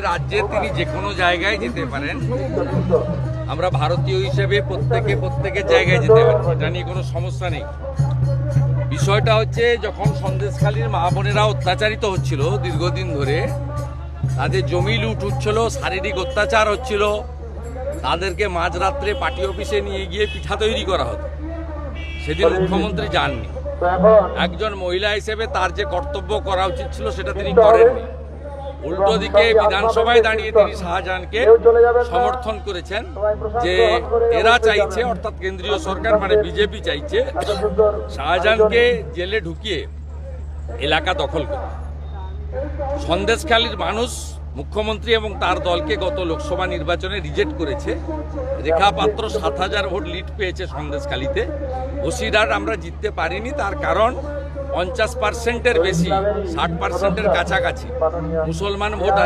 রাজ্যে তিনি যে কোনো জায়গায় যেতে পারেন। আমরা ভারতীয় হিসেবে প্রত্যেকের জায়গায় যেতে পারি, এটা নিয়ে কোনো সমস্যা নেই। বিষয়টা হচ্ছে, যখন সন্দেশখালীর মা বোনেরা অত্যাচারিত হচ্ছিল দীর্ঘদিন ধরে, তাদের জমি লুট হচ্ছিল, শারীরিক অত্যাচার হচ্ছিল, তাদেরকে মাঝরাত্রে পার্টি অফিসে নিয়ে গিয়ে পিঠা তৈরি করা হতো, সেদিন মুখ্যমন্ত্রী যাননি। একজন মহিলা হিসেবে তার যে কর্তব্য করা উচিত ছিল সেটা তিনি করেননি। উল্টো দিকে বিধানসভায় দাঁড়িয়ে তিনি শাহজাহানকে সমর্থন করেছেন, যে এরা চাইছে, অর্থাৎ কেন্দ্রীয় সরকার মানে বিজেপি চাইছে শাহজাহানকে জেলে ঢুকিয়ে এলাকা দখল করতে। সন্দেশখালীর মানুষ মুখ্যমন্ত্রী এবং তার দলকে গত লোকসভা নির্বাচনে রিজেক্ট করেছে। রেখা পাত্র 7,000 ভোট লিড পেয়েছে সন্দেশখালীতে। বসিরহাট আমরা জিততে পারিনি, তার কারণ 50%-এর বেশি, 60%-এর কাছাকাছি মুসলমান ভোট